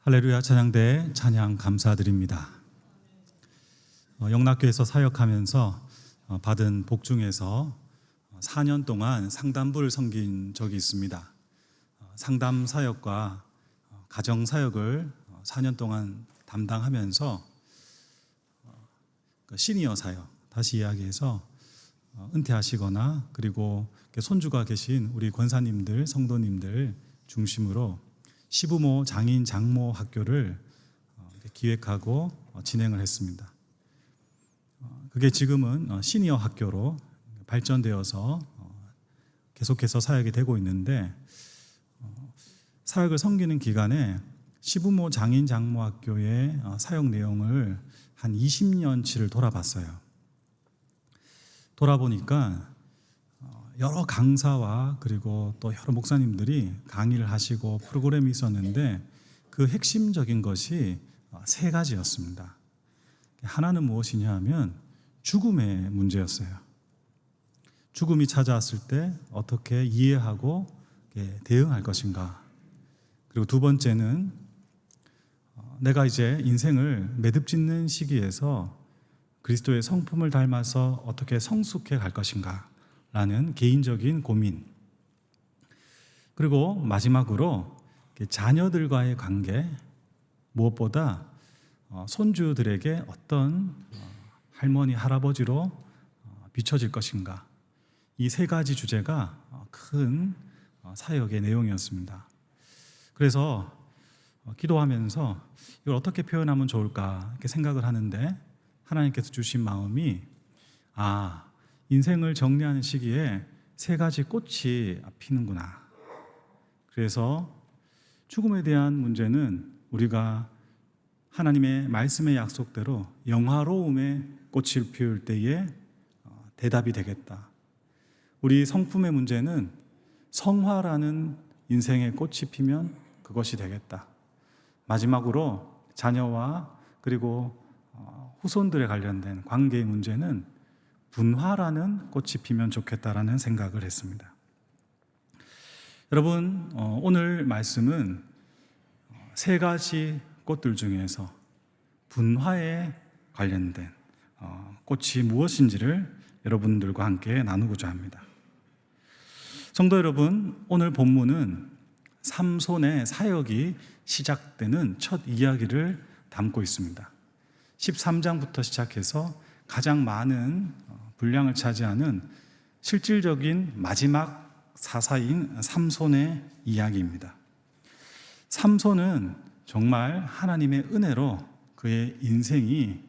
할렐루야. 찬양대 찬양 감사드립니다. 영락교에서 사역하면서 받은 복 중에서 4년 동안 상담부를 섬긴 적이 있습니다. 상담 사역과 가정 사역을 4년 동안 담당하면서 시니어 사역, 다시 이야기해서 은퇴하시거나 그리고 손주가 계신 우리 권사님들, 성도님들 중심으로 시부모, 장인, 장모 학교를 기획하고 진행을 했습니다. 그게 지금은 시니어 학교로 발전되어서 계속해서 사역이 되고 있는데, 사역을 섬기는 기간에 시부모, 장인, 장모 학교의 사역 내용을 한 20년치를 돌아봤어요. 돌아보니까 여러 강사와 그리고 또 여러 목사님들이 강의를 하시고 프로그램이 있었는데, 그 핵심적인 것이 세 가지였습니다. 하나는 무엇이냐 하면 죽음의 문제였어요. 죽음이 찾아왔을 때 어떻게 이해하고 대응할 것인가. 그리고 두 번째는 내가 이제 인생을 매듭짓는 시기에서 그리스도의 성품을 닮아서 어떻게 성숙해 갈 것인가 라는 개인적인 고민. 그리고 마지막으로 자녀들과의 관계, 무엇보다 손주들에게 어떤 할머니, 할아버지로 비춰질 것인가. 이 세 가지 주제가 큰 사역의 내용이었습니다. 그래서 기도하면서 이걸 어떻게 표현하면 좋을까 이렇게 생각을 하는데, 하나님께서 주신 마음이 인생을 정리하는 시기에 세 가지 꽃이 피는구나. 그래서 죽음에 대한 문제는 우리가 하나님의 말씀의 약속대로 영화로움의 꽃을 피울 때에 대답이 되겠다. 우리 성품의 문제는 성화라는 인생의 꽃이 피면 그것이 되겠다. 마지막으로 자녀와 그리고 후손들에 관련된 관계의 문제는 분화라는 꽃이 피면 좋겠다라는 생각을 했습니다. 여러분, 오늘 말씀은 세 가지 꽃들 중에서 분화에 관련된 꽃이 무엇인지를 여러분들과 함께 나누고자 합니다. 성도 여러분, 오늘 본문은 삼손의 사역이 시작되는 첫 이야기를 담고 있습니다. 13장부터 시작해서 가장 많은 분량을 차지하는 실질적인 마지막 사사인 삼손의 이야기입니다. 삼손은 정말 하나님의 은혜로 그의 인생이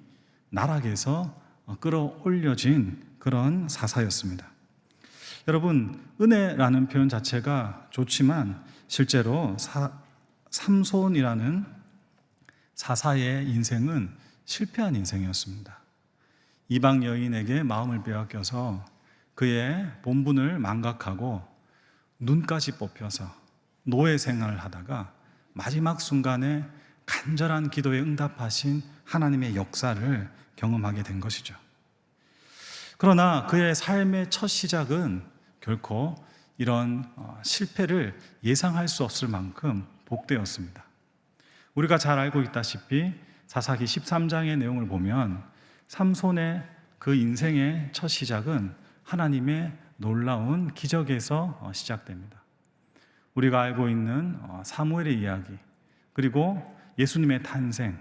나락에서 끌어올려진 그런 사사였습니다. 여러분, 은혜라는 표현 자체가 좋지만 실제로 삼손이라는 사사의 인생은 실패한 인생이었습니다. 이방 여인에게 마음을 빼앗겨서 그의 본분을 망각하고 눈까지 뽑혀서 노예 생활을 하다가 마지막 순간에 간절한 기도에 응답하신 하나님의 역사를 경험하게 된 것이죠. 그러나 그의 삶의 첫 시작은 결코 이런 실패를 예상할 수 없을 만큼 복되었습니다. 우리가 잘 알고 있다시피 사사기 13장의 내용을 보면 삼손의 그 인생의 첫 시작은 하나님의 놀라운 기적에서 시작됩니다. 우리가 알고 있는 사무엘의 이야기, 그리고 예수님의 탄생,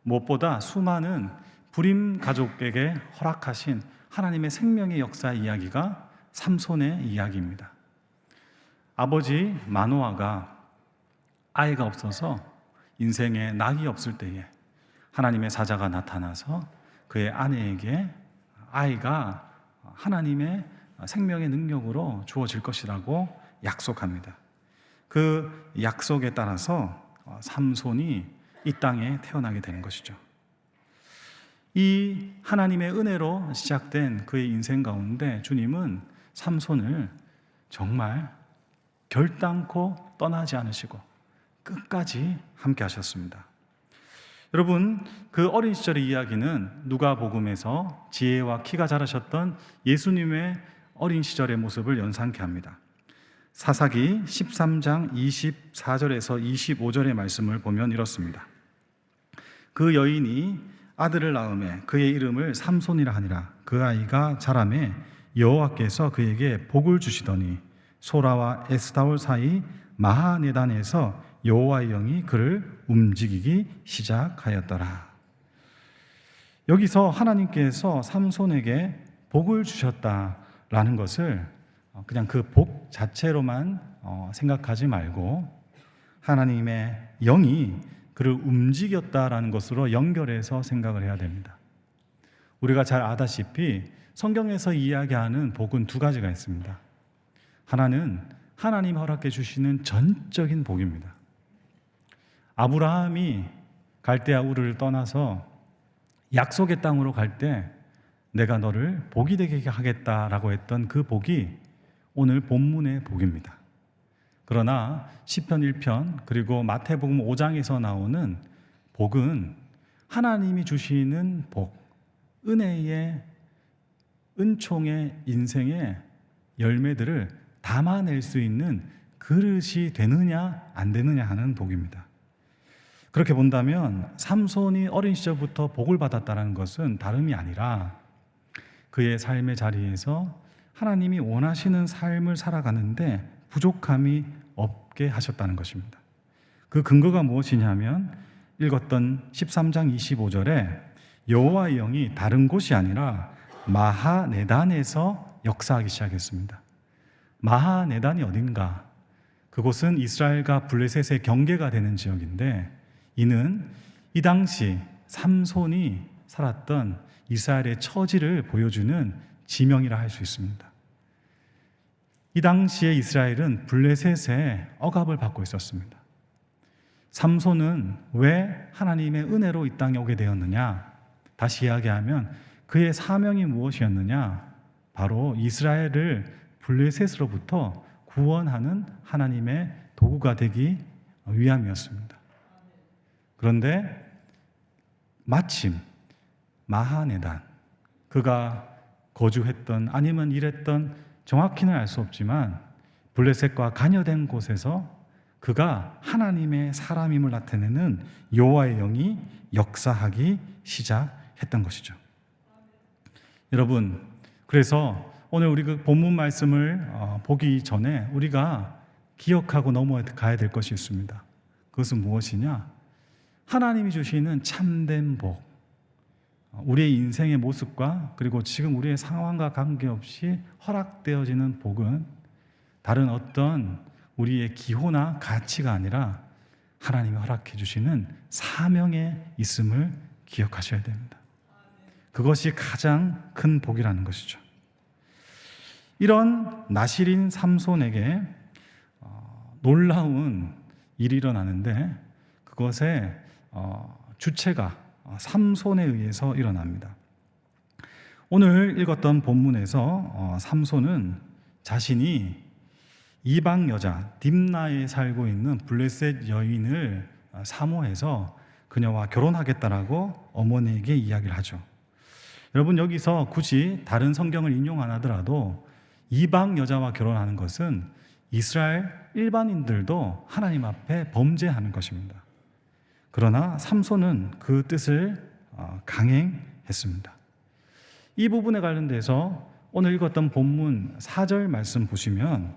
무엇보다 수많은 불임 가족에게 허락하신 하나님의 생명의 역사 이야기가 삼손의 이야기입니다. 아버지 마노아가 아이가 없어서 인생에 낙이 없을 때에 하나님의 사자가 나타나서 그의 아내에게 아이가 하나님의 생명의 능력으로 주어질 것이라고 약속합니다. 그 약속에 따라서 삼손이 이 땅에 태어나게 되는 것이죠. 이 하나님의 은혜로 시작된 그의 인생 가운데 주님은 삼손을 정말 결단코 떠나지 않으시고 끝까지 함께 하셨습니다. 여러분, 그 어린 시절의 이야기는 누가복음에서 지혜와 키가 자라셨던 예수님의 어린 시절의 모습을 연상케 합니다. 사사기 13장 24절에서 25절의 말씀을 보면 이렇습니다. 그 여인이 아들을 낳음에 그의 이름을 삼손이라 하니라. 그 아이가 자라매 여호와께서 그에게 복을 주시더니 소라와 에스다올 사이 마하네단에서 여호와의 영이 그를 움직이기 시작하였더라. 여기서 하나님께서 삼손에게 복을 주셨다라는 것을 그냥 그 복 자체로만 생각하지 말고 하나님의 영이 그를 움직였다라는 것으로 연결해서 생각을 해야 됩니다. 우리가 잘 아다시피 성경에서 이야기하는 복은 두 가지가 있습니다. 하나는 하나님 허락해 주시는 전적인 복입니다. 아브라함이 갈대아 우르를 떠나서 약속의 땅으로 갈 때 내가 너를 복이 되게 하겠다라고 했던 그 복이 오늘 본문의 복입니다. 그러나 시편 1편 그리고 마태복음 5장에서 나오는 복은 하나님이 주시는 복, 은혜의 은총의 인생의 열매들을 담아낼 수 있는 그릇이 되느냐 안 되느냐 하는 복입니다. 그렇게 본다면 삼손이 어린 시절부터 복을 받았다는 것은 다름이 아니라 그의 삶의 자리에서 하나님이 원하시는 삶을 살아가는데 부족함이 없게 하셨다는 것입니다. 그 근거가 무엇이냐면 읽었던 13장 25절에 여호와의 영이 다른 곳이 아니라 마하네단에서 역사하기 시작했습니다. 마하네단이 어딘가? 그곳은 이스라엘과 블레셋의 경계가 되는 지역인데 이는 이 당시 삼손이 살았던 이스라엘의 처지를 보여주는 지명이라 할 수 있습니다. 이 당시에 이스라엘은 블레셋의 억압을 받고 있었습니다. 삼손은 왜 하나님의 은혜로 이 땅에 오게 되었느냐? 다시 이야기하면 그의 사명이 무엇이었느냐? 바로 이스라엘을 블레셋으로부터 구원하는 하나님의 도구가 되기 위함이었습니다. 그런데 마침 마하네단, 그가 거주했던 아니면 일했던 정확히는 알 수 없지만 블레셋과 관여된 곳에서 그가 하나님의 사람임을 나타내는 여호와의 영이 역사하기 시작했던 것이죠. 여러분, 그래서 오늘 우리 그 본문 말씀을 보기 전에 우리가 기억하고 넘어가야 될 것이 있습니다. 그것은 무엇이냐? 하나님이 주시는 참된 복, 우리의 인생의 모습과 그리고 지금 우리의 상황과 관계없이 허락되어지는 복은 다른 어떤 우리의 기호나 가치가 아니라 하나님이 허락해 주시는 사명에 있음을 기억하셔야 됩니다. 그것이 가장 큰 복이라는 것이죠. 이런 나실인 삼손에게 놀라운 일이 일어나는데 그것의 주체가 삼손에 의해서 일어납니다. 오늘 읽었던 본문에서 삼손은 자신이 이방 여자 딥나에 살고 있는 블레셋 여인을 사모해서 그녀와 결혼하겠다라고 어머니에게 이야기를 하죠. 여러분, 여기서 굳이 다른 성경을 인용 안 하더라도 이방 여자와 결혼하는 것은 이스라엘 일반인들도 하나님 앞에 범죄하는 것입니다. 그러나 삼손은 그 뜻을 강행했습니다. 이 부분에 관련돼서 오늘 읽었던 본문 4절 말씀 보시면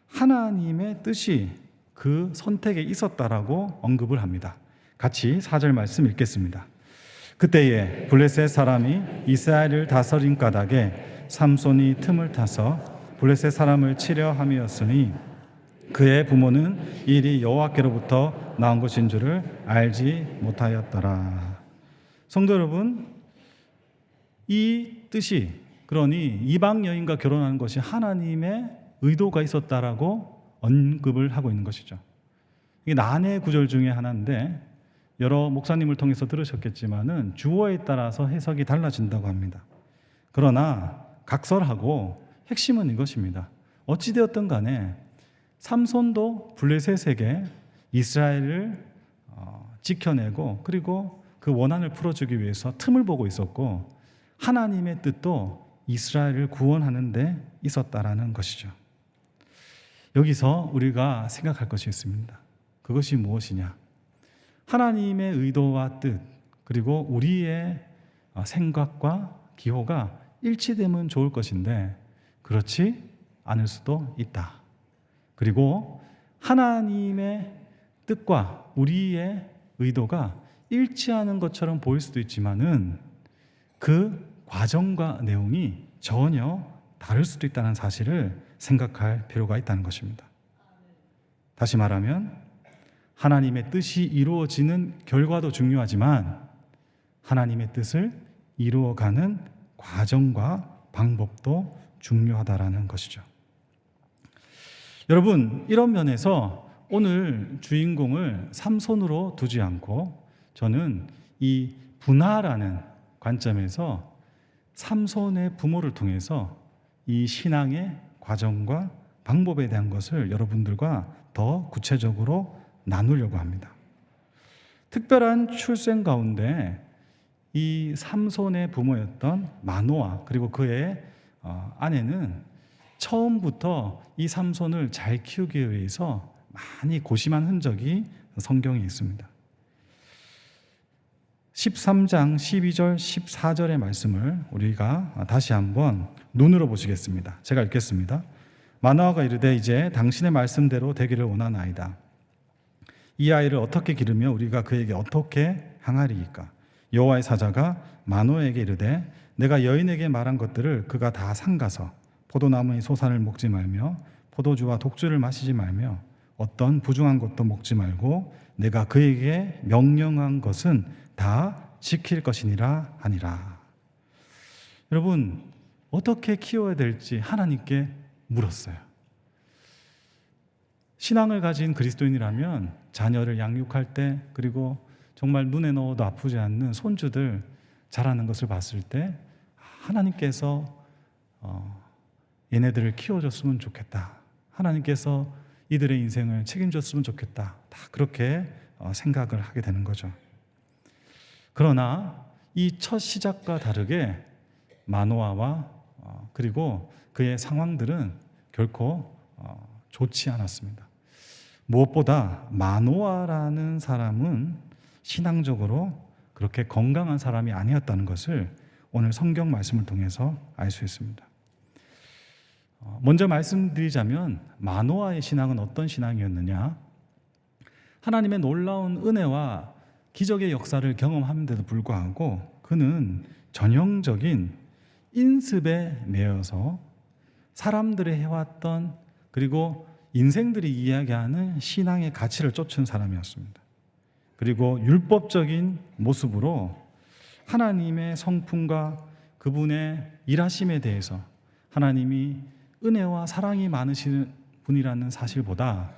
하나님의 뜻이 그 선택에 있었다라고 언급을 합니다. 같이 4절 말씀 읽겠습니다. 그때에 블레셋 사람이 이스라엘을 다스린 까닭에 삼손이 틈을 타서 블레셋 사람을 치려 함이었으니 그의 부모는 일이 여호와께로부터 나온 것인 줄을 알지 못하였더라. 성도 여러분, 이 뜻이 그러니 이방 여인과 결혼하는 것이 하나님의 의도가 있었다라고 언급을 하고 있는 것이죠. 이게 난해 구절 중에 하나인데 여러 목사님을 통해서 들으셨겠지만은 주어에 따라서 해석이 달라진다고 합니다. 그러나 각설하고 핵심은 이것입니다. 어찌되었든 간에 삼손도 블레셋에게 이스라엘을 지켜내고 그리고 그 원한을 풀어주기 위해서 틈을 보고 있었고 하나님의 뜻도 이스라엘을 구원하는 데 있었다라는 것이죠. 여기서 우리가 생각할 것이 있습니다. 그것이 무엇이냐? 하나님의 의도와 뜻, 그리고 우리의 생각과 기호가 일치되면 좋을 것인데 그렇지 않을 수도 있다. 그리고 하나님의 뜻과 우리의 의도가 일치하는 것처럼 보일 수도 있지만은 그 과정과 내용이 전혀 다를 수도 있다는 사실을 생각할 필요가 있다는 것입니다. 다시 말하면 하나님의 뜻이 이루어지는 결과도 중요하지만 하나님의 뜻을 이루어가는 과정과 방법도 중요하다라는 것이죠. 여러분, 이런 면에서 오늘 주인공을 삼손으로 두지 않고 저는 이 분하라는 관점에서 삼손의 부모를 통해서 이 신앙의 과정과 방법에 대한 것을 여러분들과 더 구체적으로 나누려고 합니다. 특별한 출생 가운데 이 삼손의 부모였던 마노아 그리고 그의 아내는 처음부터 이 삼손을 잘 키우기 위해서 많이 고심한 흔적이 성경에 있습니다. 13장 12절 14절의 말씀을 우리가 다시 한번 눈으로 보시겠습니다. 제가 읽겠습니다. 마노아가 이르되 이제 당신의 말씀대로 되기를 원하나이다. 이 아이를 어떻게 기르며 우리가 그에게 어떻게 행하리이까? 여호와의 사자가 마노아에게 이르되 내가 여인에게 말한 것들을 그가 다 삼가서 포도나무의 소산을 먹지 말며 포도주와 독주를 마시지 말며 어떤 부중한 것도 먹지 말고 내가 그에게 명령한 것은 다 지킬 것이니라 하니라. 여러분, 어떻게 키워야 될지 하나님께 물었어요. 신앙을 가진 그리스도인이라면 자녀를 양육할 때 그리고 정말 눈에 넣어도 아프지 않는 손주들 자라는 것을 봤을 때 하나님께서 얘네들을 키워줬으면 좋겠다. 하나님께서 이들의 인생을 책임졌으면 좋겠다. 다 그렇게 생각을 하게 되는 거죠. 그러나 이 첫 시작과 다르게 마노아와 그리고 그의 상황들은 결코 좋지 않았습니다. 무엇보다 마노아라는 사람은 신앙적으로 그렇게 건강한 사람이 아니었다는 것을 오늘 성경 말씀을 통해서 알 수 있습니다. 먼저 말씀드리자면 마노아의 신앙은 어떤 신앙이었느냐? 하나님의 놀라운 은혜와 기적의 역사를 경험하는데도 불구하고 그는 전형적인 인습에 매여서 사람들이 해왔던 그리고 인생들이 이야기하는 신앙의 가치를 쫓은 사람이었습니다. 그리고 율법적인 모습으로 하나님의 성품과 그분의 일하심에 대해서 하나님이 은혜와 사랑이 많으신 분이라는 사실보다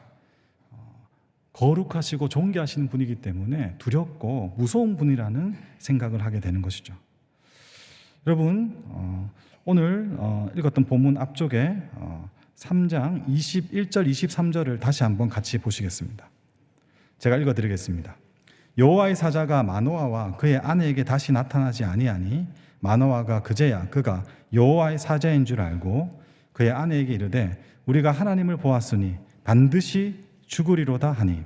거룩하시고 존귀하시는 분이기 때문에 두렵고 무서운 분이라는 생각을 하게 되는 것이죠. 여러분, 오늘 읽었던 본문 앞쪽에 3장 21절 23절을 다시 한번 같이 보시겠습니다. 제가 읽어드리겠습니다. 여호와의 사자가 마노아와 그의 아내에게 다시 나타나지 아니하니 마노아가 그제야 그가 여호와의 사자인 줄 알고 그의 아내에게 이르되 우리가 하나님을 보았으니 반드시 죽으리로다 하니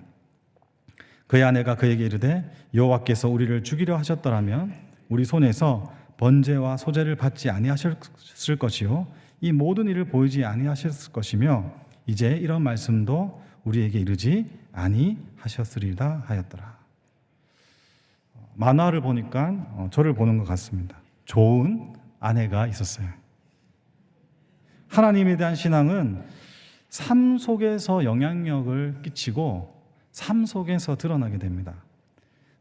그의 아내가 그에게 이르되 여호와께서 우리를 죽이려 하셨더라면 우리 손에서 번제와 소제를 받지 아니하셨을 것이요 이 모든 일을 보이지 아니하셨을 것이며 이제 이런 말씀도 우리에게 이르지 아니하셨으리라 하였더라. 만화를 보니까 저를 보는 것 같습니다. 좋은 아내가 있었어요. 하나님에 대한 신앙은 삶 속에서 영향력을 끼치고 삶 속에서 드러나게 됩니다.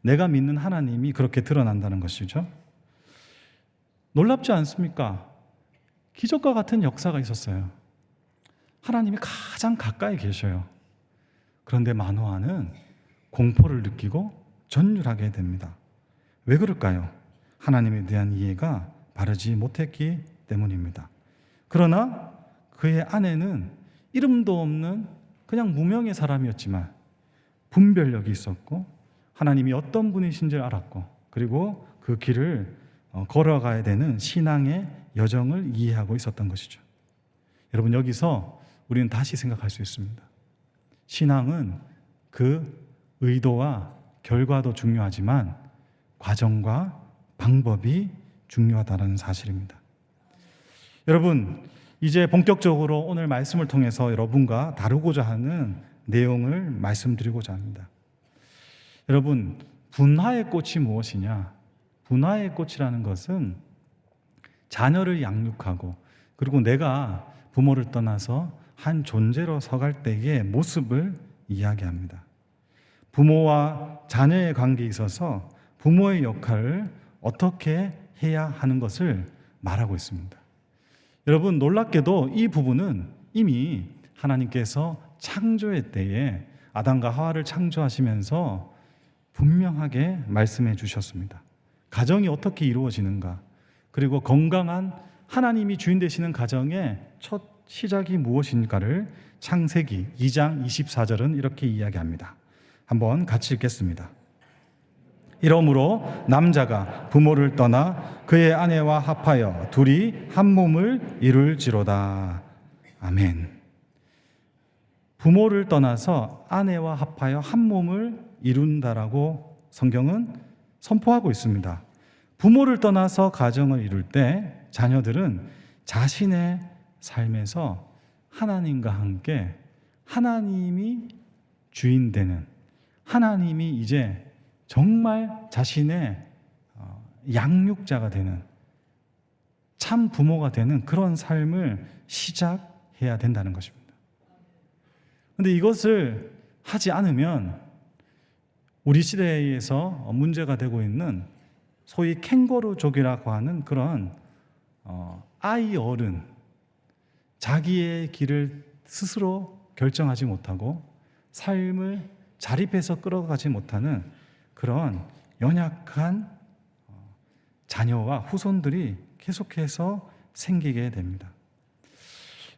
내가 믿는 하나님이 그렇게 드러난다는 것이죠. 놀랍지 않습니까? 기적과 같은 역사가 있었어요. 하나님이 가장 가까이 계셔요. 그런데 마노아는 공포를 느끼고 전율하게 됩니다. 왜 그럴까요? 하나님에 대한 이해가 바르지 못했기 때문입니다. 그러나 그의 아내는 이름도 없는 그냥 무명의 사람이었지만 분별력이 있었고 하나님이 어떤 분이신 줄 알았고 그리고 그 길을 걸어가야 되는 신앙의 여정을 이해하고 있었던 것이죠. 여러분, 여기서 우리는 다시 생각할 수 있습니다. 신앙은 그 의도와 결과도 중요하지만 과정과 방법이 중요하다는 사실입니다. 여러분, 이제 본격적으로 오늘 말씀을 통해서 여러분과 다루고자 하는 내용을 말씀드리고자 합니다. 여러분, 분화의 꽃이 무엇이냐? 분화의 꽃이라는 것은 자녀를 양육하고 그리고 내가 부모를 떠나서 한 존재로 서갈 때의 모습을 이야기합니다. 부모와 자녀의 관계에 있어서 부모의 역할을 어떻게 해야 하는 것을 말하고 있습니다. 여러분, 놀랍게도 이 부분은 이미 하나님께서 창조의 때에 아담과 하와를 창조하시면서 분명하게 말씀해 주셨습니다. 가정이 어떻게 이루어지는가, 그리고 건강한 하나님이 주인 되시는 가정의 첫 시작이 무엇인가를 창세기 2장 24절은 이렇게 이야기합니다. 한번 같이 읽겠습니다. 이러므로 남자가 부모를 떠나 그의 아내와 합하여 둘이 한 몸을 이룰지로다. 아멘. 부모를 떠나서 아내와 합하여 한 몸을 이룬다라고 성경은 선포하고 있습니다. 부모를 떠나서 가정을 이룰 때 자녀들은 자신의 삶에서 하나님과 함께 하나님이 주인 되는, 하나님이 이제 정말 자신의 양육자가 되는, 참 부모가 되는 그런 삶을 시작해야 된다는 것입니다. 그런데 이것을 하지 않으면 우리 시대에서 문제가 되고 있는 소위 캥거루족이라고 하는 그런 아이 어른, 자기의 길을 스스로 결정하지 못하고 삶을 자립해서 끌어가지 못하는 그런 연약한 자녀와 후손들이 계속해서 생기게 됩니다.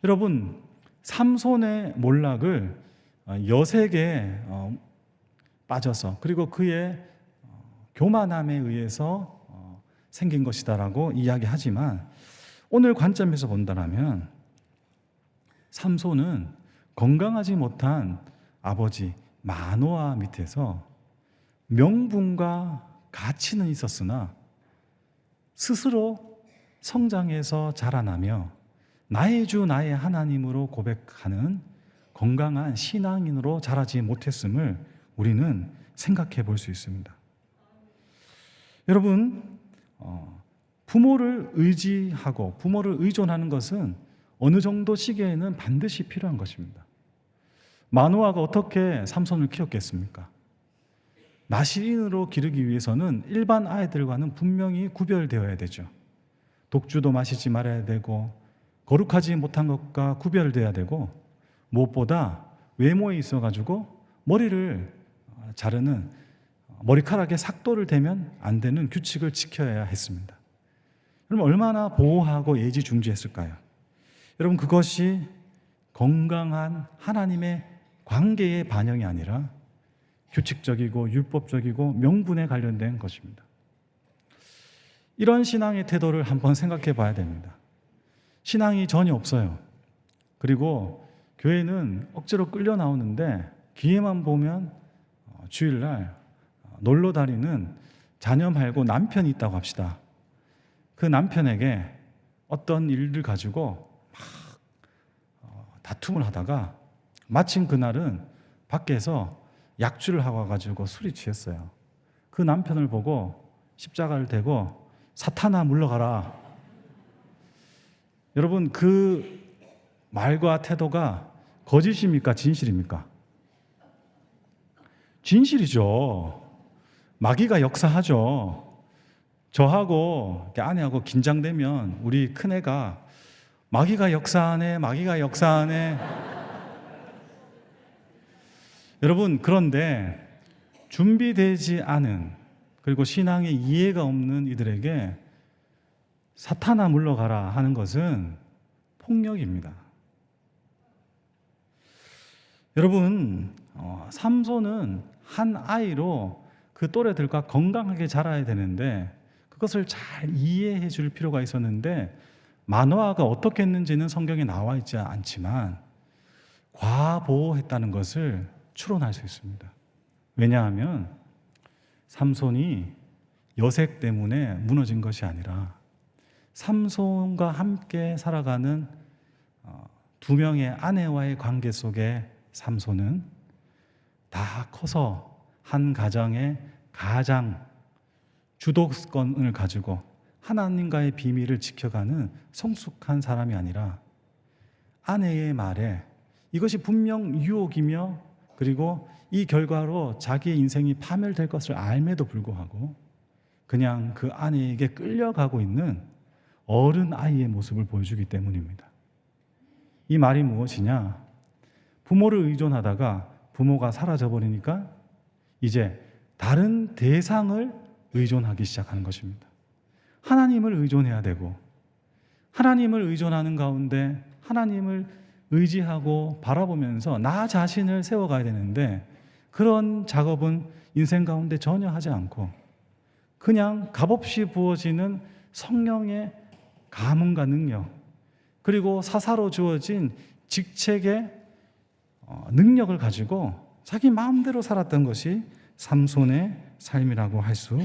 여러분, 삼손의 몰락을 여색에 빠져서 그리고 그의 교만함에 의해서 생긴 것이다라고 이야기하지만 오늘 관점에서 본다면 삼손은 건강하지 못한 아버지 마노아 밑에서 명분과 가치는 있었으나 스스로 성장해서 자라나며 나의 주 나의 하나님으로 고백하는 건강한 신앙인으로 자라지 못했음을 우리는 생각해 볼 수 있습니다. 여러분, 부모를 의지하고 부모를 의존하는 것은 어느 정도 시기에는 반드시 필요한 것입니다. 마노아가 어떻게 삼손을 키웠겠습니까? 나시인으로 기르기 위해서는 일반 아이들과는 분명히 구별되어야 되죠. 독주도 마시지 말아야 되고 거룩하지 못한 것과 구별돼야 되고 무엇보다 외모에 있어가지고 머리를 자르는 머리카락에 삭도를 대면 안 되는 규칙을 지켜야 했습니다. 그럼 얼마나 보호하고 예지중지했을까요? 여러분, 그것이 건강한 하나님의 관계의 반영이 아니라 규칙적이고 율법적이고 명분에 관련된 것입니다. 이런 신앙의 태도를 한번 생각해 봐야 됩니다. 신앙이 전혀 없어요. 그리고 교회는 억지로 끌려 나오는데 기회만 보면 주일날 놀러 다니는 자녀 말고 남편이 있다고 합시다. 그 남편에게 어떤 일들 가지고 막 다툼을 하다가 마침 그날은 밖에서 약주를 하고 와가지고 술이 취했어요. 그 남편을 보고 십자가를 대고 사탄아 물러가라. 여러분, 그 말과 태도가 거짓입니까? 진실입니까? 진실이죠. 마귀가 역사하죠. 저하고 아내하고 긴장되면 우리 큰애가 마귀가 역사하네, 마귀가 역사하네. 여러분, 그런데 준비되지 않은 그리고 신앙에 이해가 없는 이들에게 사탄아 물러가라 하는 것은 폭력입니다. 여러분, 삼손은 한 아이로 그 또래들과 건강하게 자라야 되는데 그것을 잘 이해해 줄 필요가 있었는데 마노아가 어떻게 했는지는 성경에 나와 있지 않지만 과보호했다는 것을 추론할 수 있습니다. 왜냐하면 삼손이 여색 때문에 무너진 것이 아니라 삼손과 함께 살아가는 두 명의 아내와의 관계 속에 삼손은 다 커서 한 가정의 가장 주도권을 가지고 하나님과의 비밀을 지켜가는 성숙한 사람이 아니라 아내의 말에 이것이 분명 유혹이며 그리고 이 결과로 자기의 인생이 파멸될 것을 알매도 불구하고 그냥 그 아내에게 끌려가고 있는 어른 아이의 모습을 보여주기 때문입니다. 이 말이 무엇이냐? 부모를 의존하다가 부모가 사라져버리니까 이제 다른 대상을 의존하기 시작하는 것입니다. 하나님을 의존해야 되고 하나님을 의존하는 가운데 하나님을 의지하고 바라보면서 나 자신을 세워가야 되는데 그런 작업은 인생 가운데 전혀 하지 않고 그냥 값없이 부어지는 성령의 감흥과 능력 그리고 사사로 주어진 직책의 능력을 가지고 자기 마음대로 살았던 것이 삼손의 삶이라고 할 수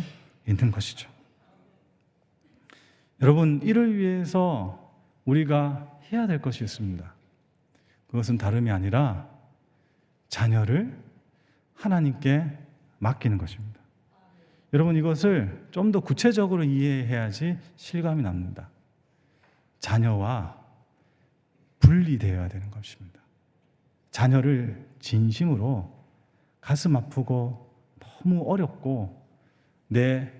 있는 것이죠. 여러분, 이를 위해서 우리가 해야 될 것이 있습니다. 그것은 다름이 아니라 자녀를 하나님께 맡기는 것입니다. 여러분, 이것을 좀 더 구체적으로 이해해야지 실감이 납니다. 자녀와 분리되어야 되는 것입니다. 자녀를 진심으로 가슴 아프고 너무 어렵고 내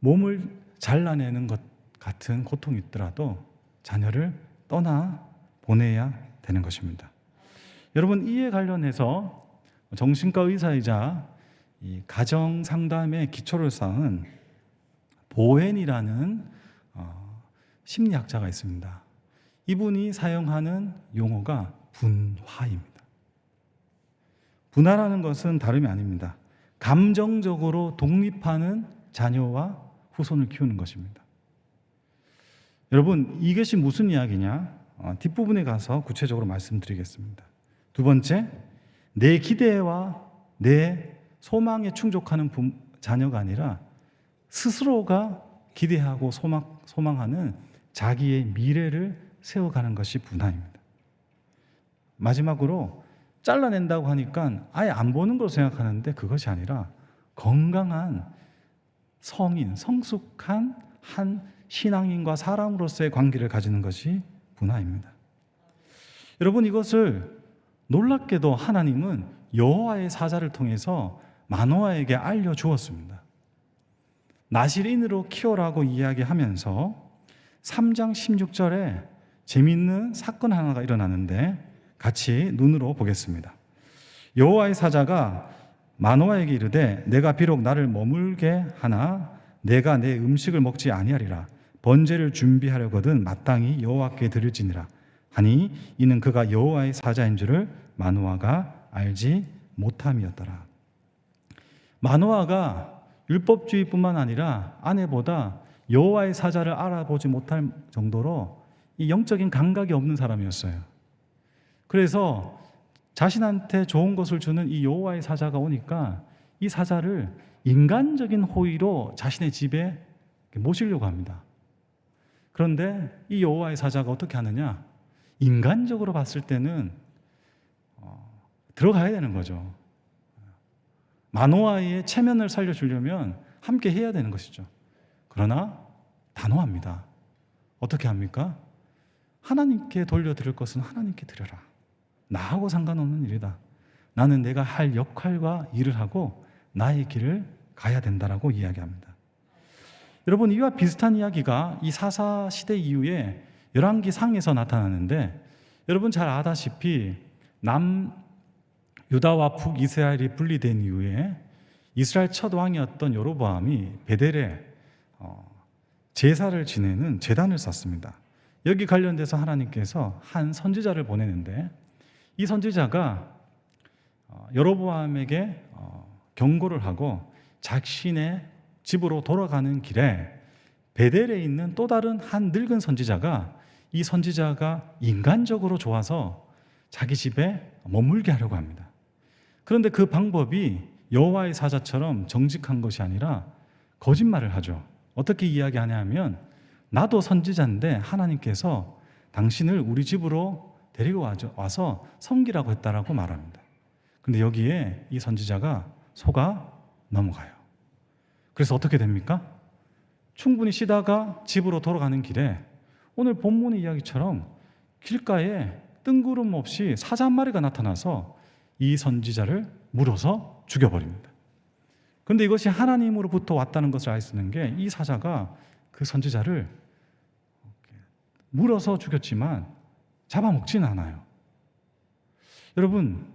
몸을 잘라내는 것 같은 고통이 있더라도 자녀를 떠나 보내야 되는 것입니다. 여러분, 이에 관련해서 정신과 의사이자 이 가정 상담의 기초를 쌓은 보헨이라는 심리학자가 있습니다. 이분이 사용하는 용어가 분화입니다. 분화라는 것은 다름이 아닙니다. 감정적으로 독립하는 자녀와 후손을 키우는 것입니다. 여러분, 이것이 무슨 이야기냐? 뒷부분에 가서 구체적으로 말씀드리겠습니다. 두 번째, 내 기대와 내 소망에 충족하는 자녀가 아니라 스스로가 기대하고 소망하는 자기의 미래를 세워가는 것이 분화입니다. 마지막으로 잘라낸다고 하니까 아예 안 보는 걸로 생각하는데 그것이 아니라 건강한 성인, 성숙한 한 신앙인과 사람으로서의 관계를 가지는 것이 분화입니다. 여러분, 이것을 놀랍게도 하나님은 여호와의 사자를 통해서 마노아에게 알려주었습니다. 나실인으로 키워라고 이야기하면서 3장 16절에 재미있는 사건 하나가 일어나는데 같이 눈으로 보겠습니다. 여호와의 사자가 마노아에게 이르되 내가 비록 나를 머물게 하나 내가 내 음식을 먹지 아니하리라. 번제를 준비하려거든 마땅히 여호와께 드릴지니라 하니 이는 그가 여호와의 사자인 줄을 마노아가 알지 못함이었더라. 마노아가 율법주의뿐만 아니라 아내보다 여호와의 사자를 알아보지 못할 정도로 이 영적인 감각이 없는 사람이었어요. 그래서 자신한테 좋은 것을 주는 이 여호와의 사자가 오니까 이 사자를 인간적인 호의로 자신의 집에 모시려고 합니다. 그런데 이 여호와의 사자가 어떻게 하느냐? 인간적으로 봤을 때는 들어가야 되는 거죠. 마노아의 체면을 살려주려면 함께 해야 되는 것이죠. 그러나 단호합니다. 어떻게 합니까? 하나님께 돌려드릴 것은 하나님께 드려라. 나하고 상관없는 일이다. 나는 내가 할 역할과 일을 하고 나의 길을 가야 된다라고 이야기합니다. 여러분, 이와 비슷한 이야기가 이 사사 시대 이후에 열왕기 상에서 나타나는데 여러분 잘 아다시피 남유다와 북이스라엘이 분리된 이후에 이스라엘 첫 왕이었던 여로보암이 베델에 제사를 지내는 제단을 쌓습니다. 여기 관련돼서 하나님께서 한 선지자를 보내는데 이 선지자가 여로보암에게 경고를 하고 자신의 집으로 돌아가는 길에 베델에 있는 또 다른 한 늙은 선지자가 이 선지자가 인간적으로 좋아서 자기 집에 머물게 하려고 합니다. 그런데 그 방법이 여호와의 사자처럼 정직한 것이 아니라 거짓말을 하죠. 어떻게 이야기하냐 하면 나도 선지자인데 하나님께서 당신을 우리 집으로 데리고 와서 섬기라고 했다라고 말합니다. 근데 여기에 이 선지자가 속아 넘어가요. 그래서 어떻게 됩니까? 충분히 쉬다가 집으로 돌아가는 길에 오늘 본문의 이야기처럼 길가에 뜬구름 없이 사자 한 마리가 나타나서 이 선지자를 물어서 죽여버립니다. 그런데 이것이 하나님으로부터 왔다는 것을 알 수 있는 게 이 사자가 그 선지자를 물어서 죽였지만 잡아먹지는 않아요. 여러분,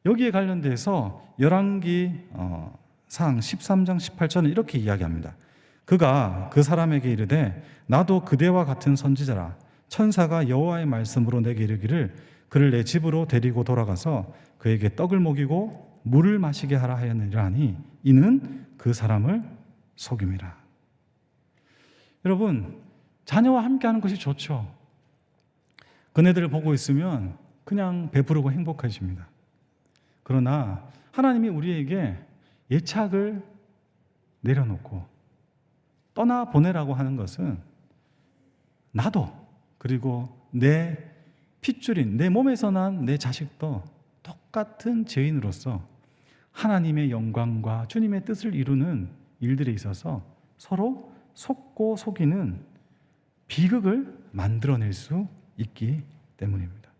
여기에 관련돼서 열왕기 상 13장 18절은 이렇게 이야기합니다. 그가 그 사람에게 이르되 나도 그대와 같은 선지자라. 천사가 여호와의 말씀으로 내게 이르기를 그를 내 집으로 데리고 돌아가서 그에게 떡을 먹이고 물을 마시게 하라 하였느니라 하니 이는 그 사람을 속임이라. 여러분, 자녀와 함께하는 것이 좋죠. 그네들을 보고 있으면 그냥 배부르고 행복해집니다. 그러나 하나님이 우리에게 예착을 내려놓고 떠나보내라고 하는 것은 나도 그리고 내 핏줄인 내 몸에서 난 내 자식도 똑같은 죄인으로서 하나님의 영광과 주님의 뜻을 이루는 일들에 있어서 서로 속고 속이는 비극을 만들어낼 수 있기 때문입니다.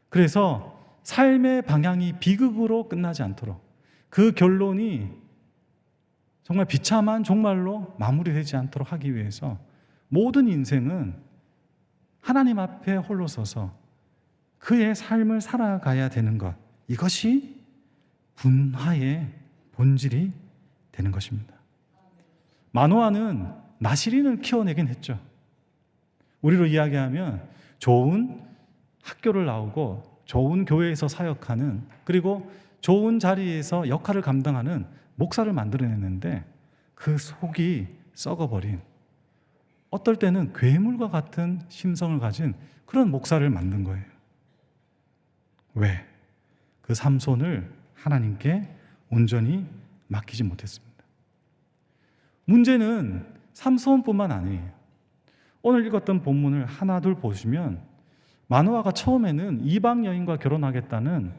그래서 삶의 방향이 비극으로 끝나지 않도록 그 결론이 정말 비참한 종말로 마무리되지 않도록 하기 위해서 모든 인생은 하나님 앞에 홀로 서서 그의 삶을 살아가야 되는 것, 이것이 분화의 본질이 되는 것입니다. 마노아는 나시린을 키워내긴 했죠. 우리로 이야기하면 좋은 학교를 나오고 좋은 교회에서 사역하는, 그리고 좋은 자리에서 역할을 감당하는 목사를 만들어냈는데 그 속이 썩어버린, 어떨 때는 괴물과 같은 심성을 가진 그런 목사를 만든 거예요. 왜? 그 삼손을 하나님께 온전히 맡기지 못했습니다. 문제는 삼손뿐만 아니에요. 오늘 읽었던 본문을 하나 둘 보시면 마노아가 처음에는 이방 여인과 결혼하겠다는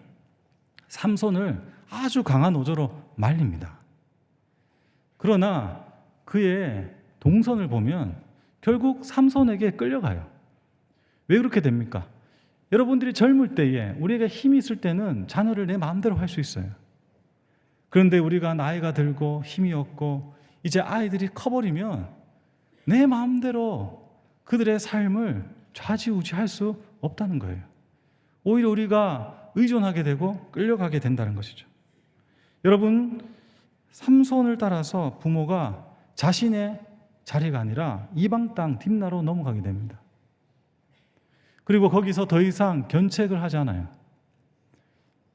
삼손을 아주 강한 어조로 말립니다. 그러나 그의 동선을 보면 결국 삼손에게 끌려가요. 왜 그렇게 됩니까? 여러분들이 젊을 때에 우리에게 힘이 있을 때는 자녀를 내 마음대로 할 수 있어요. 그런데 우리가 나이가 들고 힘이 없고 이제 아이들이 커버리면 내 마음대로 그들의 삶을 좌지우지할 수 없다는 거예요. 오히려 우리가 의존하게 되고 끌려가게 된다는 것이죠. 여러분, 삼손을 따라서 부모가 자신의 자리가 아니라 이방 땅 딥나로 넘어가게 됩니다. 그리고 거기서 더 이상 견책을 하지 않아요.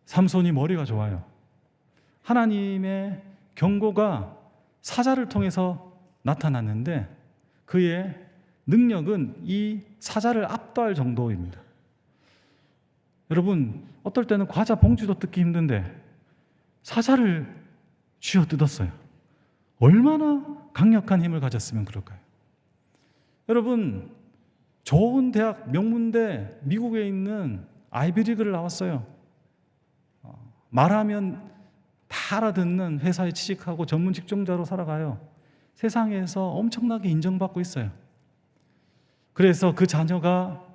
삼손이 머리가 좋아요. 하나님의 경고가 사자를 통해서 나타났는데 그의 능력은 이 사자를 압도할 정도입니다. 여러분, 어떨 때는 과자 봉지도 뜯기 힘든데 사자를 쥐어 뜯었어요. 얼마나 강력한 힘을 가졌으면 그럴까요? 여러분, 좋은 대학, 명문대, 미국에 있는 아이비리그를 나왔어요. 말하면 다 알아듣는 회사에 취직하고 전문 직종자로 살아가요. 세상에서 엄청나게 인정받고 있어요. 그래서 그 자녀가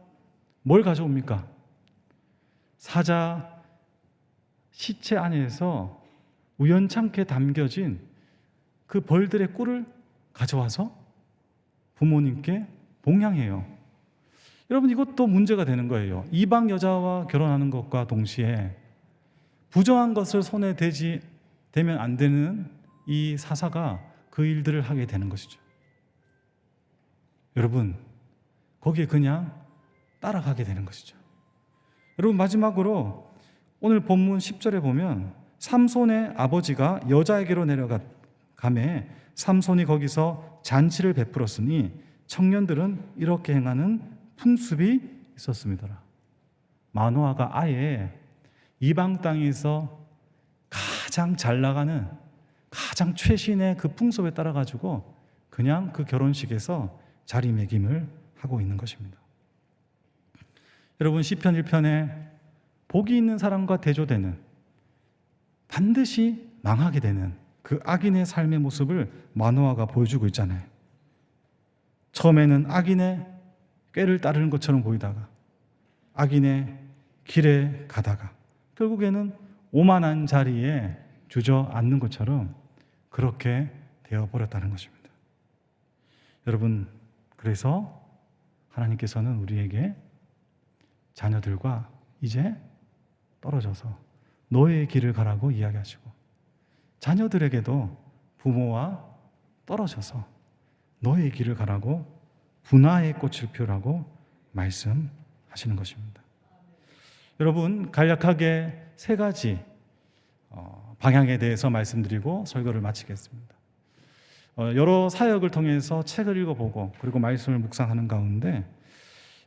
뭘 가져옵니까? 사자 시체 안에서 우연찮게 담겨진 그 벌들의 꿀을 가져와서 부모님께 봉양해요. 여러분, 이것도 문제가 되는 거예요. 이방 여자와 결혼하는 것과 동시에 부정한 것을 손에 대면 안 되는 이 사사가 그 일들을 하게 되는 것이죠. 여러분, 거기에 그냥 따라가게 되는 것이죠. 여러분, 마지막으로 오늘 본문 10절에 보면 삼손의 아버지가 여자에게로 내려가매 삼손이 거기서 잔치를 베풀었으니 청년들은 이렇게 행하는 풍습이 있었습니다. 마노아가 아예 이방 땅에서 가장 잘 나가는 가장 최신의 그 풍습에 따라 가지고 그냥 그 결혼식에서 자리매김을 하고 있는 것입니다. 여러분, 시편 1편에 복이 있는 사람과 대조되는, 반드시 망하게 되는 그 악인의 삶의 모습을 마노아가 보여주고 있잖아요. 처음에는 악인의 꾀를 따르는 것처럼 보이다가 악인의 길에 가다가 결국에는 오만한 자리에 주저앉는 것처럼 그렇게 되어버렸다는 것입니다. 여러분, 그래서 하나님께서는 우리에게 자녀들과 이제 떨어져서 너의 길을 가라고 이야기하시고, 자녀들에게도 부모와 떨어져서 너의 길을 가라고 분화의 꽃을 피우라고 말씀하시는 것입니다. 여러분, 간략하게 세 가지 방향에 대해서 말씀드리고 설교를 마치겠습니다. 여러 사역을 통해서 책을 읽어보고 그리고 말씀을 묵상하는 가운데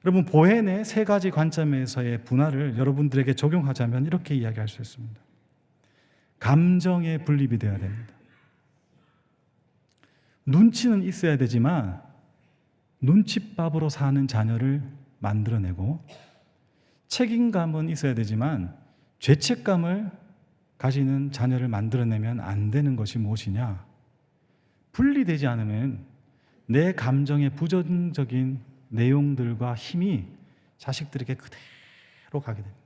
여러분, 보헤의 세 가지 관점에서의 분화를 여러분들에게 적용하자면 이렇게 이야기할 수 있습니다. 감정의 분립이 되어야 됩니다. 눈치는 있어야 되지만 눈칫밥으로 사는 자녀를 만들어내고, 책임감은 있어야 되지만 죄책감을 가지는 자녀를 만들어내면 안 되는 것이 무엇이냐? 분리되지 않으면 내 감정의 부정적인 내용들과 힘이 자식들에게 그대로 가게 됩니다.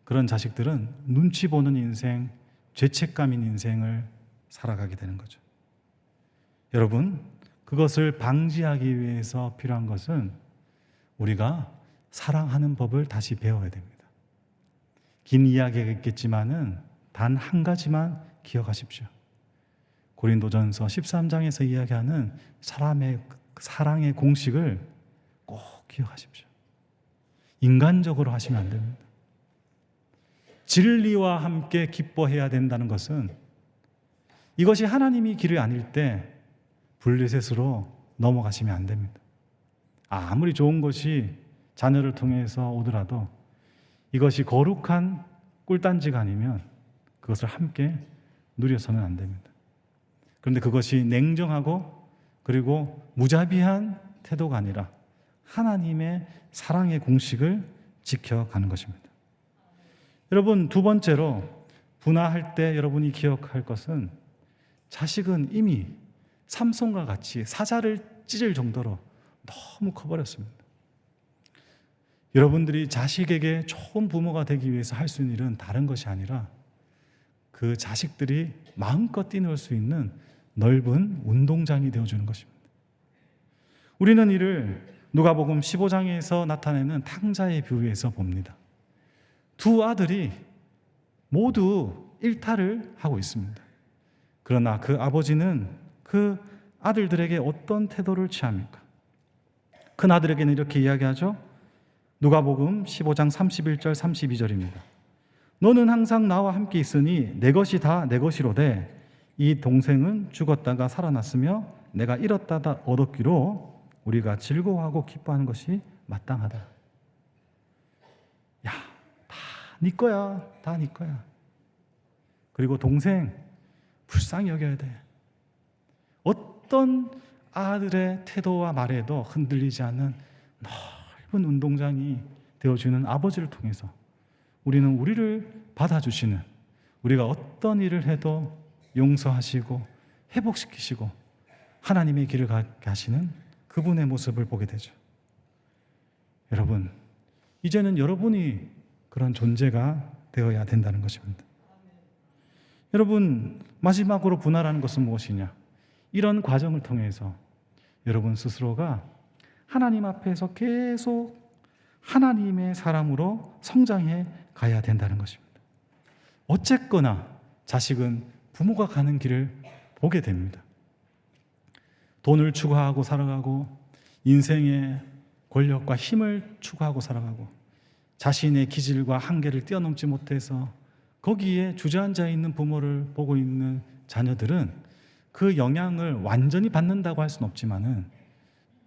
그런 자식들은 눈치 보는 인생, 죄책감인 인생을 살아가게 되는 거죠. 여러분, 그것을 방지하기 위해서 필요한 것은 우리가 사랑하는 법을 다시 배워야 됩니다. 긴 이야기가 있겠지만은 단 한 가지만 기억하십시오. 고린도전서 13장에서 이야기하는 사랑의 공식을 꼭 기억하십시오. 인간적으로 하시면 안 됩니다. 진리와 함께 기뻐해야 된다는 것은, 이것이 하나님이 길을 아닐 때 블레셋으로 넘어가시면 안 됩니다. 아무리 좋은 것이 자녀를 통해서 오더라도 이것이 거룩한 꿀단지가 아니면 그것을 함께 누려서는 안 됩니다. 그런데 그것이 냉정하고 그리고 무자비한 태도가 아니라 하나님의 사랑의 공식을 지켜가는 것입니다. 여러분, 두 번째로 분화할 때 여러분이 기억할 것은, 자식은 이미 삼손과 같이 사자를 찢을 정도로 너무 커버렸습니다. 여러분들이 자식에게 좋은 부모가 되기 위해서 할 수 있는 일은 다른 것이 아니라 그 자식들이 마음껏 뛰놀 수 있는 넓은 운동장이 되어주는 것입니다. 우리는 이를 누가복음 15장에서 나타내는 탕자의 비유에서 봅니다. 두 아들이 모두 일탈을 하고 있습니다. 그러나 그 아버지는 그 아들들에게 어떤 태도를 취합니까? 큰 아들에게는 이렇게 이야기하죠. 누가복음 15장 31절 32절입니다. 너는 항상 나와 함께 있으니 내 것이 다 내 것이로되 이 동생은 죽었다가 살아났으며 내가 잃었다가 얻었기로 우리가 즐거워하고 기뻐하는 것이 마땅하다. 야, 다 네 거야. 다 네 거야. 그리고 동생 불쌍히 여겨야 돼. 어떤 아들의 태도와 말에도 흔들리지 않는 넓은 운동장이 되어주는 아버지를 통해서 우리는 우리를 받아주시는, 우리가 어떤 일을 해도 용서하시고 회복시키시고 하나님의 길을 가게 하시는 그분의 모습을 보게 되죠. 여러분, 이제는 여러분이 그런 존재가 되어야 된다는 것입니다. 여러분, 마지막으로 분할하는 것은 무엇이냐? 이런 과정을 통해서 여러분 스스로가 하나님 앞에서 계속 하나님의 사람으로 성장해 가야 된다는 것입니다. 어쨌거나 자식은 부모가 가는 길을 보게 됩니다. 돈을 추구하고 살아가고 인생의 권력과 힘을 추구하고 살아가고 자신의 기질과 한계를 뛰어넘지 못해서 거기에 주저앉아 있는 부모를 보고 있는 자녀들은 그 영향을 완전히 받는다고 할 수는 없지만은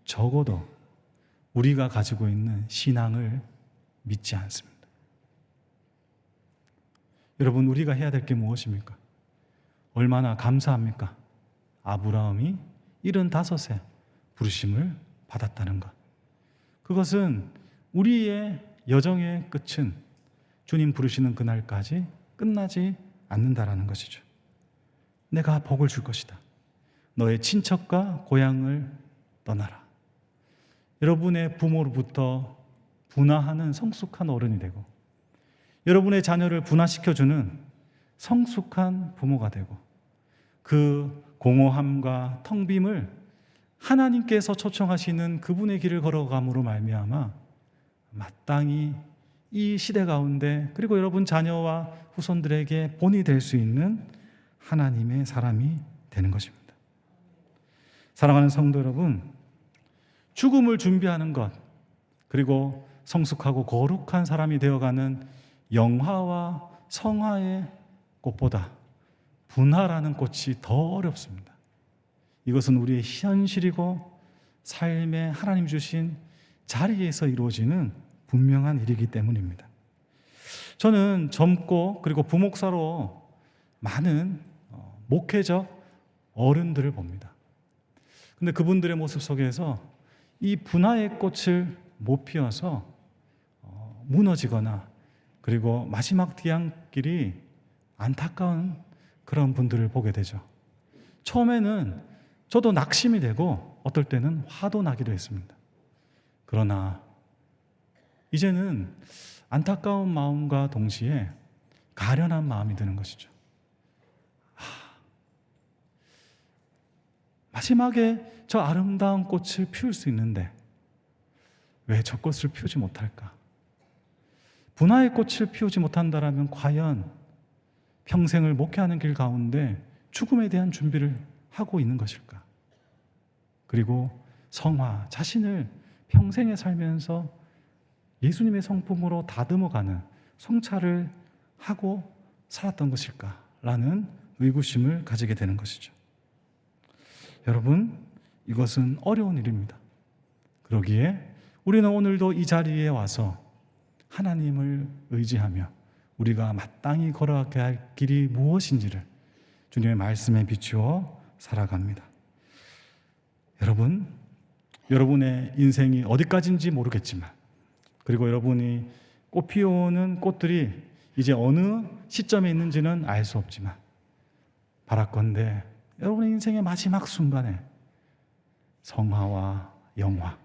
적어도 우리가 가지고 있는 신앙을 믿지 않습니다. 여러분, 우리가 해야 될 게 무엇입니까? 얼마나 감사합니까? 아브라함이 75세 부르심을 받았다는 것. 그것은 우리의 여정의 끝은 주님 부르시는 그날까지 끝나지 않는다라는 것이죠. 내가 복을 줄 것이다. 너의 친척과 고향을 떠나라. 여러분의 부모로부터 분화하는 성숙한 어른이 되고, 여러분의 자녀를 분화시켜주는 성숙한 부모가 되고, 그 공허함과 텅 빔을 하나님께서 초청하시는 그분의 길을 걸어감으로 말미암아 마땅히 이 시대 가운데, 그리고 여러분 자녀와 후손들에게 본이 될 수 있는 하나님의 사람이 되는 것입니다. 사랑하는 성도 여러분, 죽음을 준비하는 것, 그리고 성숙하고 거룩한 사람이 되어가는 영화와 성화의 꽃보다 분화라는 꽃이 더 어렵습니다. 이것은 우리의 현실이고 삶의 하나님 주신 자리에서 이루어지는 분명한 일이기 때문입니다. 저는 젊고 그리고 부목사로 많은 목회적 어른들을 봅니다. 근데 그분들의 모습 속에서 이 분화의 꽃을 못 피워서 무너지거나, 그리고 마지막 뒤안길이 안타까운 그런 분들을 보게 되죠. 처음에는 저도 낙심이 되고 어떨 때는 화도 나기도 했습니다. 그러나 이제는 안타까운 마음과 동시에 가련한 마음이 드는 것이죠. 마지막에 저 아름다운 꽃을 피울 수 있는데 왜 저 꽃을 피우지 못할까? 분화의 꽃을 피우지 못한다라면 과연 평생을 목회하는 길 가운데 죽음에 대한 준비를 하고 있는 것일까? 그리고 성화, 자신을 평생에 살면서 예수님의 성품으로 다듬어가는 성찰을 하고 살았던 것일까라는 의구심을 가지게 되는 것이죠. 여러분, 이것은 어려운 일입니다. 그러기에 우리는 오늘도 이 자리에 와서 하나님을 의지하며 우리가 마땅히 걸어가야 할 길이 무엇인지를 주님의 말씀에 비추어 살아갑니다. 여러분, 여러분의 인생이 어디까지인지 모르겠지만, 그리고 여러분이 꽃 피우는 꽃들이 이제 어느 시점에 있는지는 알 수 없지만, 바랄건대 여러분의 인생의 마지막 순간에 성화와 영화,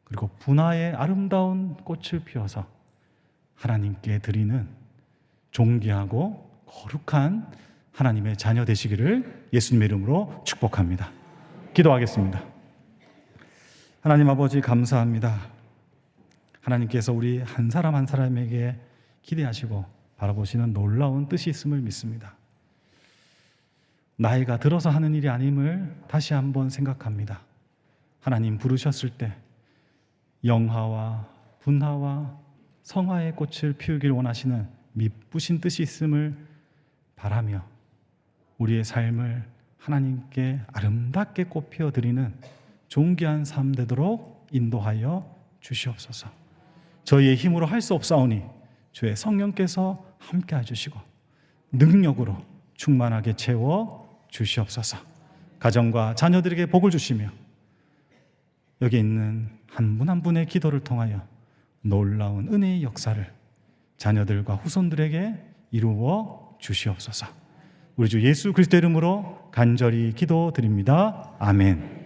그리고 분화의 아름다운 꽃을 피워서 하나님께 드리는 존귀하고 거룩한 하나님의 자녀 되시기를 예수님의 이름으로 축복합니다. 기도하겠습니다. 하나님 아버지, 감사합니다. 하나님께서 우리 한 사람 한 사람에게 기대하시고 바라보시는 놀라운 뜻이 있음을 믿습니다. 나이가 들어서 하는 일이 아님을 다시 한번 생각합니다. 하나님 부르셨을 때 영화와 분화와 성화의 꽃을 피우길 원하시는 미쁘신 뜻이 있음을 바라며 우리의 삶을 하나님께 아름답게 꽃 피워드리는 존귀한 삶 되도록 인도하여 주시옵소서. 저희의 힘으로 할 수 없사오니 주의 성령께서 함께 해주시고 능력으로 충만하게 채워 주시옵소서. 가정과 자녀들에게 복을 주시며 여기 있는 한 분 한 분의 기도를 통하여 놀라운 은혜의 역사를 자녀들과 후손들에게 이루어 주시옵소서. 우리 주 예수 그리스도 이름으로 간절히 기도드립니다. 아멘.